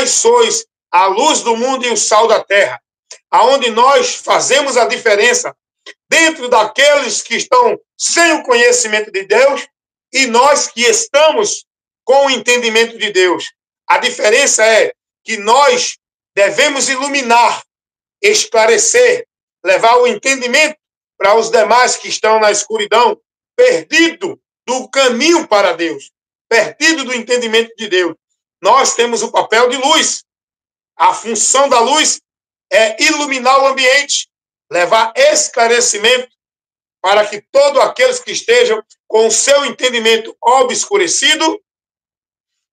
vós sois a luz do mundo e o sal da terra, aonde nós fazemos a diferença dentro daqueles que estão sem o conhecimento de Deus e nós que estamos com o entendimento de Deus. A diferença é que nós devemos iluminar, esclarecer, levar o entendimento para os demais que estão na escuridão, perdido do caminho para Deus, perdido do entendimento de Deus. Nós temos o papel de luz. A função da luz é iluminar o ambiente, levar esclarecimento para que todos aqueles que estejam com o seu entendimento obscurecido,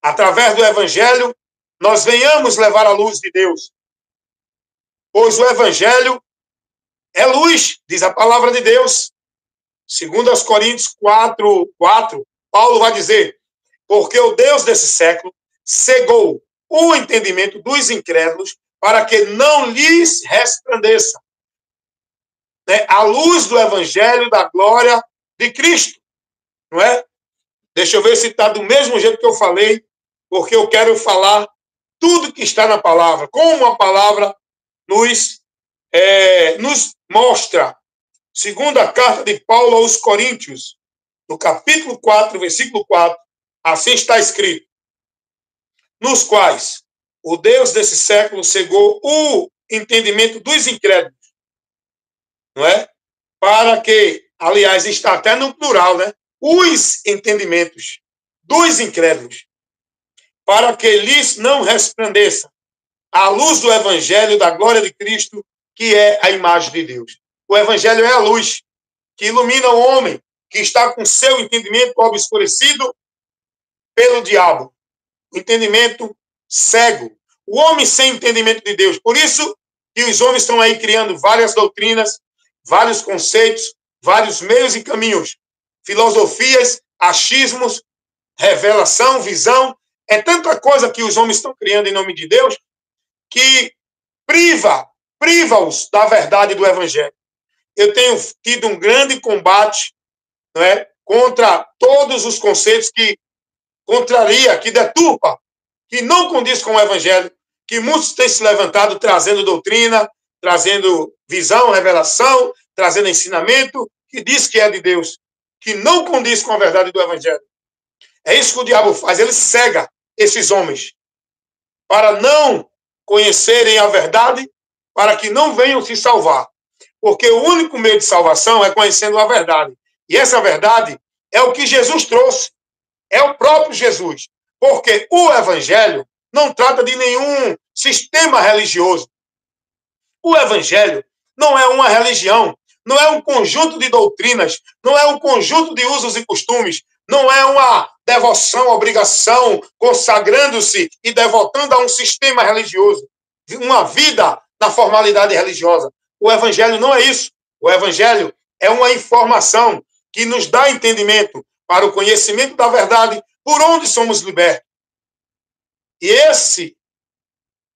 através do Evangelho, nós venhamos levar a luz de Deus. Pois o Evangelho é luz, diz a palavra de Deus. Segundo aos Coríntios 4:4, Paulo vai dizer, porque o Deus desse século cegou o entendimento dos incrédulos para que não lhes resplandeça a luz do Evangelho da glória de Cristo. Não é? Deixa eu ver se está do mesmo jeito que eu falei, porque eu quero falar tudo que está na palavra, como a palavra nos mostra. Segunda carta de Paulo aos Coríntios, no capítulo 4, versículo 4, assim está escrito, nos quais o Deus desse século cegou o entendimento dos incrédulos, não é? Para que, aliás, está até no plural, né? Os entendimentos dos incrédulos, para que lhes não resplandeça a luz do Evangelho da glória de Cristo, que é a imagem de Deus. O Evangelho é a luz que ilumina o homem que está com seu entendimento obscurecido pelo diabo. O entendimento cego. O homem sem entendimento de Deus. Por isso que os homens estão aí criando várias doutrinas, vários conceitos, vários meios e caminhos, filosofias, achismos, revelação, visão. É tanta coisa que os homens estão criando em nome de Deus que priva-os da verdade do Evangelho. Eu tenho tido um grande combate, não é, contra todos os conceitos que contraria, que deturpa, que não condiz com o Evangelho, que muitos têm se levantado trazendo doutrina, trazendo visão, revelação, trazendo ensinamento, que diz que é de Deus, que não condiz com a verdade do Evangelho. É isso que o diabo faz, ele cega esses homens para não conhecerem a verdade, para que não venham se salvar. Porque o único meio de salvação é conhecendo a verdade. E essa verdade é o que Jesus trouxe. É o próprio Jesus. Porque o Evangelho não trata de nenhum sistema religioso. O Evangelho não é uma religião, não é um conjunto de doutrinas, não é um conjunto de usos e costumes, não é uma devoção, obrigação, consagrando-se e devotando a um sistema religioso, uma vida na formalidade religiosa. O Evangelho não é isso. O Evangelho é uma informação que nos dá entendimento para o conhecimento da verdade, por onde somos libertos. E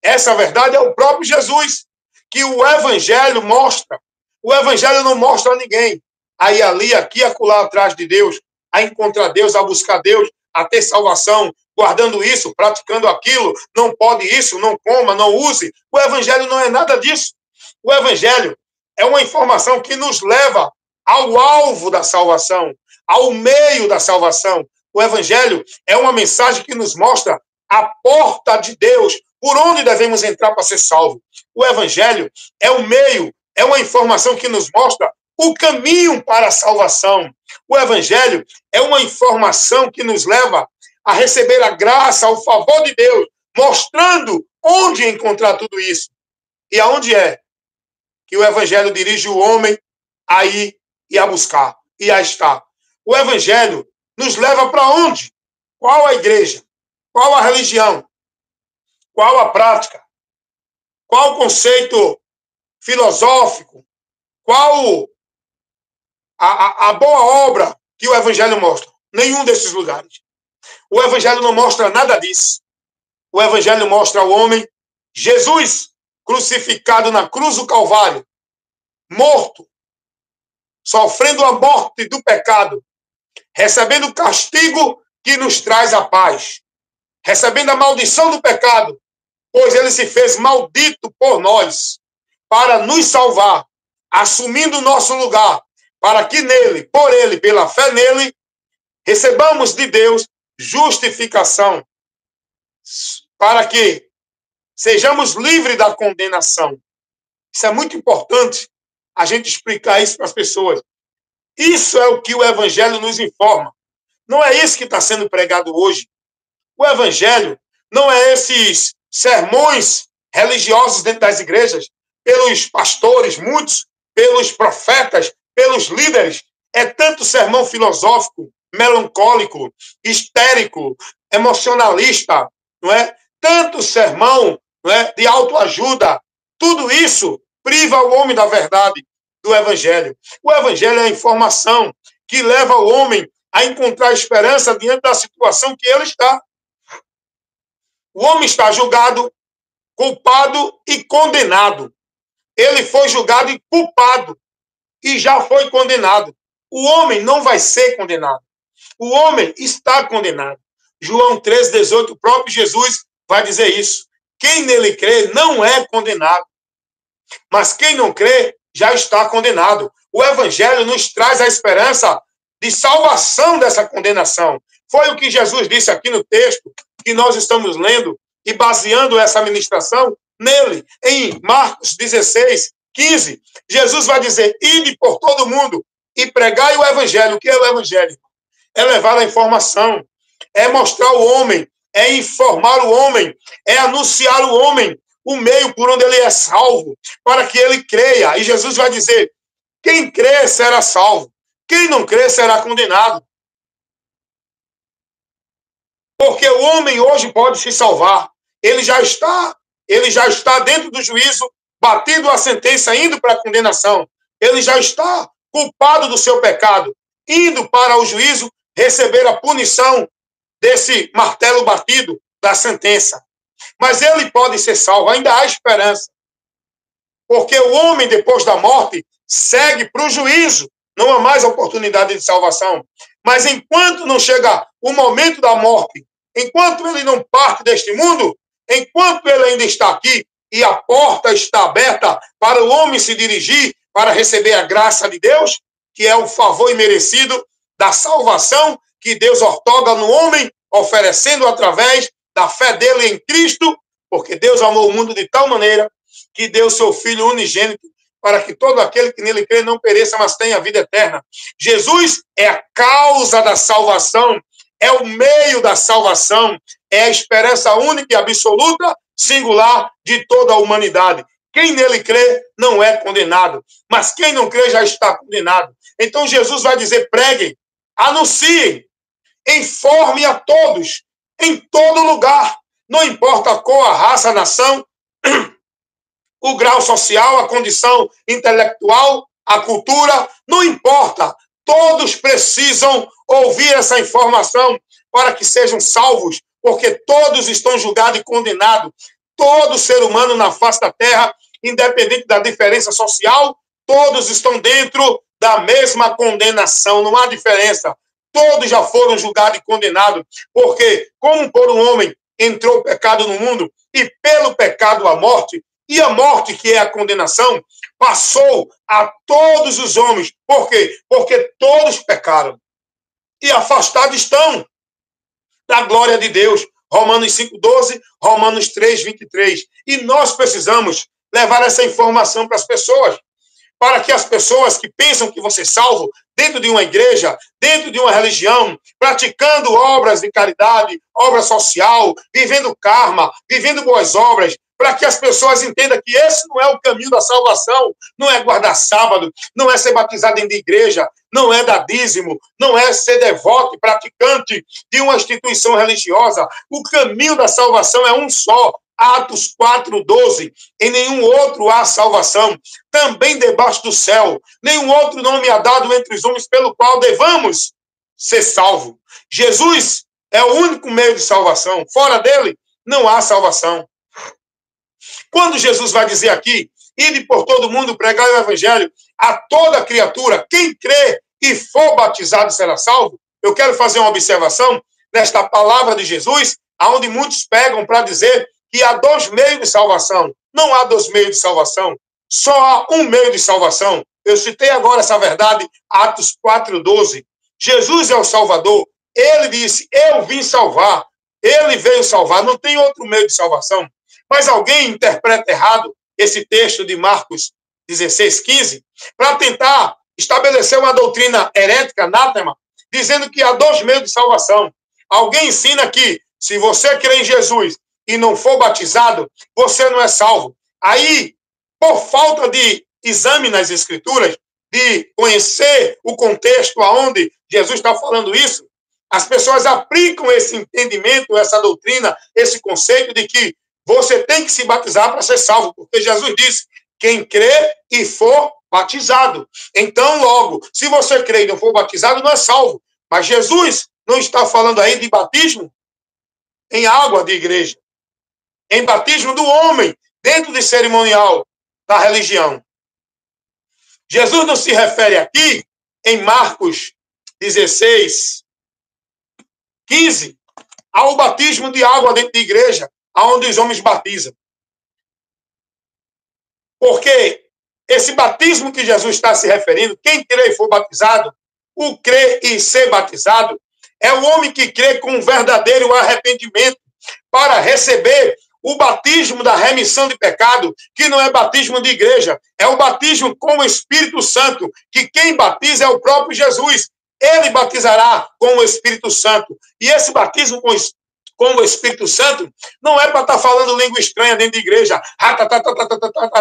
essa verdade é o próprio Jesus, que o Evangelho mostra. O Evangelho não mostra a ninguém. Aí, ali, aqui, acolá, atrás de Deus, a encontrar Deus, a buscar Deus, a ter salvação, guardando isso, praticando aquilo, não pode isso, não coma, não use. O Evangelho não é nada disso. O Evangelho é uma informação que nos leva ao alvo da salvação, ao meio da salvação. O Evangelho é uma mensagem que nos mostra a porta de Deus, por onde devemos entrar para ser salvo. O Evangelho é o meio, é uma informação que nos mostra o caminho para a salvação. O Evangelho é uma informação que nos leva a receber a graça, o favor de Deus, mostrando onde encontrar tudo isso. E aonde é que o Evangelho dirige o homem a ir e a buscar, e a estar. O Evangelho nos leva para onde? Qual a igreja? Qual a religião? Qual a prática? Qual o conceito filosófico? Qual a boa obra que o Evangelho mostra? Nenhum desses lugares. O Evangelho não mostra nada disso. O Evangelho mostra ao homem Jesus crucificado na cruz do Calvário, morto, sofrendo a morte do pecado, recebendo o castigo que nos traz a paz, recebendo a maldição do pecado pois ele se fez maldito por nós, para nos salvar, assumindo o nosso lugar, para que nele, por ele, pela fé nele, recebamos de Deus justificação, para que sejamos livres da condenação. Isso é muito importante a gente explicar isso para as pessoas. Isso é o que o Evangelho nos informa. Não é isso que está sendo pregado hoje. O Evangelho não é esses sermões religiosos dentro das igrejas, pelos pastores, muitos, pelos profetas, pelos líderes. É tanto sermão filosófico, melancólico, histérico, emocionalista, não é? Tanto sermão, não é, de autoajuda. Tudo isso priva o homem da verdade do Evangelho. O Evangelho é a informação que leva o homem a encontrar esperança diante da situação que ele está. O homem está julgado, culpado e condenado. Ele foi julgado e culpado e já foi condenado. O homem não vai ser condenado. O homem está condenado. João 13:18, o próprio Jesus vai dizer isso. Quem nele crê não é condenado. Mas quem não crê já está condenado. O Evangelho nos traz a esperança de salvação dessa condenação. Foi o que Jesus disse aqui no texto que nós estamos lendo e baseando essa ministração nele, em Marcos 16:15. Jesus vai dizer: ide por todo mundo e pregai o Evangelho. O que é o Evangelho? É levar a informação, é mostrar o homem, é informar o homem, é anunciar o homem o meio por onde ele é salvo, para que ele creia. E Jesus vai dizer: quem crê será salvo, quem não crê será condenado. Porque o homem hoje pode se salvar. Ele já está dentro do juízo, batido a sentença, indo para a condenação. Ele já está culpado do seu pecado, indo para o juízo receber a punição desse martelo batido da sentença. Mas ele pode ser salvo, ainda há esperança. Porque o homem, depois da morte, segue para o juízo. Não há mais oportunidade de salvação. Mas enquanto não chega o momento da morte, enquanto ele não parte deste mundo, enquanto ele ainda está aqui e a porta está aberta para o homem se dirigir para receber a graça de Deus, que é o favor imerecido da salvação que Deus outorga no homem, oferecendo através da fé dele em Cristo, porque Deus amou o mundo de tal maneira que deu seu Filho unigênito para que todo aquele que nele crê não pereça, mas tenha vida eterna. Jesus é a causa da salvação, é o meio da salvação, é a esperança única e absoluta, singular, de toda a humanidade. Quem nele crê não é condenado, mas quem não crê já está condenado. Então Jesus vai dizer: preguem, anunciem, informe a todos, em todo lugar, não importa a cor, a raça, a nação, o grau social, a condição intelectual, a cultura, não importa. Todos precisam ouvir essa informação para que sejam salvos, porque todos estão julgados e condenados. Todo ser humano na face da terra, independente da diferença social, todos estão dentro da mesma condenação, não há diferença. Todos já foram julgados e condenados, porque como por um homem entrou o pecado no mundo, e pelo pecado a morte, e a morte, que é a condenação, passou a todos os homens. Por quê? Porque todos pecaram e afastados estão da glória de Deus. Romanos 5:12, Romanos 3:23. E nós precisamos levar essa informação para as pessoas, para que as pessoas que pensam que vão ser salvos dentro de uma igreja, dentro de uma religião, praticando obras de caridade, obra social, vivendo karma, vivendo boas obras, para que as pessoas entendam que esse não é o caminho da salvação, não é guardar sábado, não é ser batizado dentro de igreja, não é dar dízimo, não é ser devoto e praticante de uma instituição religiosa. O caminho da salvação é um só. Atos 4:12, em nenhum outro há salvação, também debaixo do céu, nenhum outro nome há dado entre os homens pelo qual devamos ser salvos. Jesus é o único meio de salvação, fora dele não há salvação. Quando Jesus vai dizer aqui: ide por todo mundo pregar o evangelho a toda criatura, quem crê e for batizado será salvo, eu quero fazer uma observação nesta palavra de Jesus, aonde muitos pegam para dizer que há dois meios de salvação. Não há dois meios de salvação, só há um meio de salvação. Eu citei agora essa verdade, Atos 4:12. Jesus é o Salvador. Ele disse, eu vim salvar. Ele veio salvar. Não tem outro meio de salvação. Mas alguém interpreta errado esse texto de Marcos 16:15 para tentar estabelecer uma doutrina herética, anátema, dizendo que há dois meios de salvação. Alguém ensina que, se você crê em Jesus e não for batizado, você não é salvo. Aí, por falta de exame nas Escrituras, de conhecer o contexto aonde Jesus está falando isso, as pessoas aplicam esse entendimento, essa doutrina, esse conceito de que você tem que se batizar para ser salvo, porque Jesus disse, quem crê e for batizado. Então, logo, se você crê e não for batizado, não é salvo. Mas Jesus não está falando aí de batismo em água de igreja, em batismo do homem, dentro de cerimonial da religião. Jesus não se refere aqui, em Marcos 16:15, ao batismo de água dentro de igreja, aonde os homens batizam. Porque esse batismo que Jesus está se referindo, quem crê e for batizado, o crer e ser batizado, é o homem que crê com um verdadeiro arrependimento para receber o batismo da remissão de pecado, que não é batismo de igreja, é o batismo com o Espírito Santo, que quem batiza é o próprio Jesus. Ele batizará com o Espírito Santo. E esse batismo com o Espírito Santo não é para estar falando língua estranha dentro de igreja.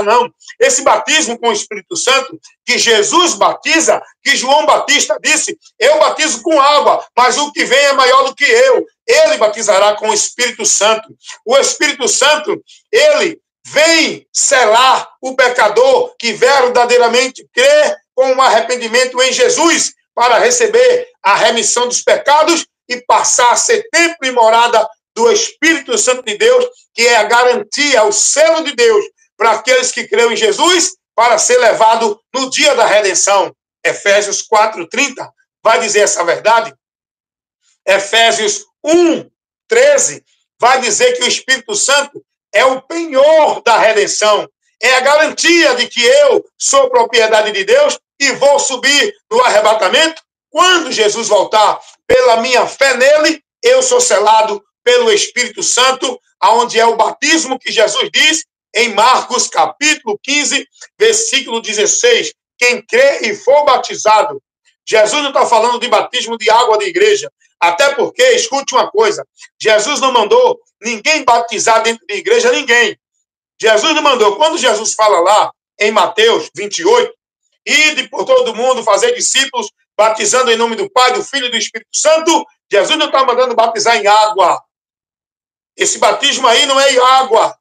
Não. Esse batismo com o Espírito Santo, que Jesus batiza, que João Batista disse, eu batizo com água, mas o que vem é maior do que eu. Ele batizará com o Espírito Santo. O Espírito Santo, ele vem selar o pecador que verdadeiramente crê com um arrependimento em Jesus para receber a remissão dos pecados e passar a ser templo e morada do Espírito Santo de Deus, que é a garantia, o selo de Deus para aqueles que creem em Jesus, para ser levado no dia da redenção. Efésios 4:30 vai dizer essa verdade. Efésios 1:13 vai dizer que o Espírito Santo é o penhor da redenção, é a garantia de que eu sou propriedade de Deus e vou subir no arrebatamento. Quando Jesus voltar, pela minha fé nele, eu sou selado pelo Espírito Santo, aonde é o batismo que Jesus diz em Marcos capítulo 15, versículo 16. Quem crê e for batizado. Jesus não está falando de batismo de água de igreja. Até porque, escute uma coisa, Jesus não mandou ninguém batizar dentro de igreja, ninguém. Jesus não mandou. Quando Jesus fala lá em Mateus 28, ide por todo mundo, fazer discípulos, batizando em nome do Pai, do Filho e do Espírito Santo, Jesus não está mandando batizar em água. Esse batismo aí não é em água.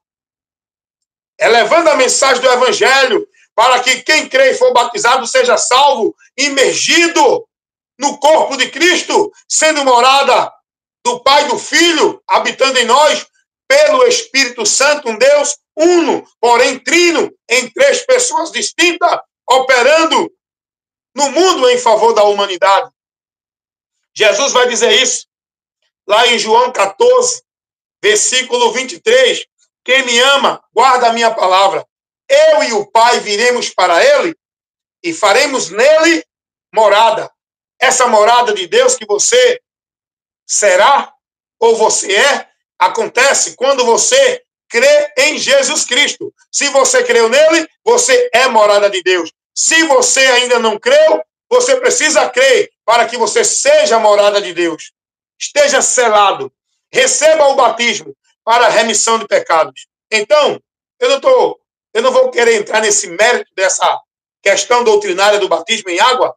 É levando a mensagem do Evangelho para que quem crê e for batizado seja salvo, imergido no corpo de Cristo, sendo morada do Pai e do Filho, habitando em nós, pelo Espírito Santo, um Deus uno, porém trino, em três pessoas distintas, operando no mundo em favor da humanidade. Jesus vai dizer isso lá em João 14, versículo 23. Quem me ama, guarda a minha palavra. Eu e o Pai viremos para ele e faremos nele morada. Essa morada de Deus que você será ou você é, acontece quando você crê em Jesus Cristo. Se você creu nele, você é morada de Deus. Se você ainda não creu, você precisa crer para que você seja morada de Deus. Esteja selado. Receba o batismo para a remissão de pecados. Então, eu não vou querer entrar nesse mérito dessa questão doutrinária do batismo em água,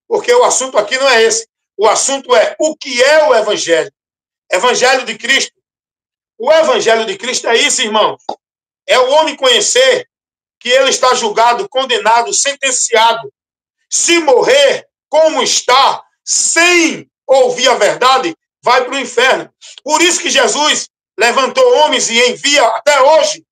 porque o assunto aqui não é esse. O assunto é o que é o Evangelho. Evangelho de Cristo. O Evangelho de Cristo é isso, irmão. É o homem conhecer que ele está julgado, condenado, sentenciado. Se morrer como está, sem ouvir a verdade, vai para o inferno. Por isso que Jesus levantou homens e envia até hoje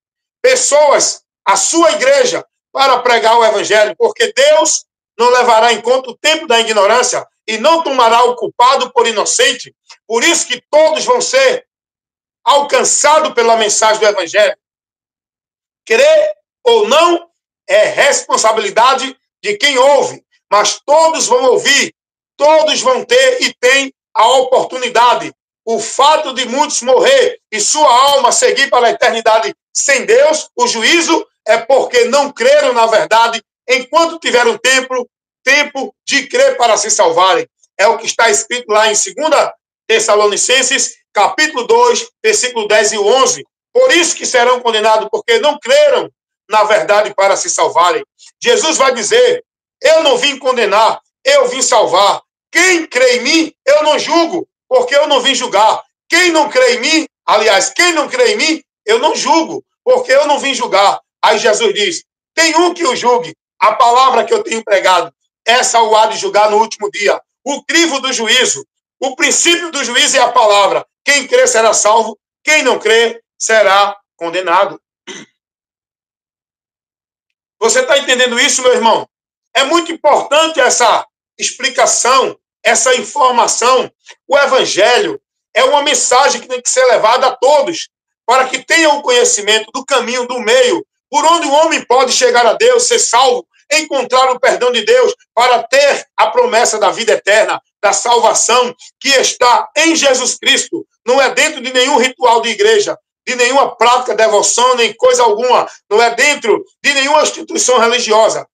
pessoas à sua igreja para pregar o Evangelho, porque Deus não levará em conta o tempo da ignorância e não tomará o culpado por inocente. Por isso que todos vão ser alcançado pela mensagem do Evangelho. Crer ou não é responsabilidade de quem ouve, mas todos vão ouvir, todos vão ter e têm a oportunidade. O fato de muitos morrer e sua alma seguir para a eternidade sem Deus, o juízo, é porque não creram na verdade enquanto tiveram tempo de crer para se salvarem. É o que está escrito lá em 2 Tessalonicenses, capítulo 2, versículo 10 e 11. Por isso que serão condenados, porque não creram na verdade para se salvarem. Jesus vai dizer, eu não vim condenar, eu vim salvar. Quem crê em mim, eu não julgo, porque eu não vim julgar. Quem não crê em mim, aliás, quem não crê em mim, eu não julgo, porque eu não vim julgar. Aí Jesus diz, tem um que o julgue. A palavra que eu tenho pregado, essa o há de julgar no último dia. O crivo do juízo, o princípio do juízo é a palavra. Quem crê será salvo, quem não crê será condenado. Você está entendendo isso, meu irmão? É muito importante essa explicação, essa informação. O Evangelho é uma mensagem que tem que ser levada a todos, para que tenham o conhecimento do caminho, do meio, por onde o homem pode chegar a Deus, ser salvo, encontrar o perdão de Deus, para ter a promessa da vida eterna, da salvação, que está em Jesus Cristo. Não é dentro de nenhum ritual de igreja, de nenhuma prática, devoção, nem coisa alguma. Não é dentro de nenhuma instituição religiosa.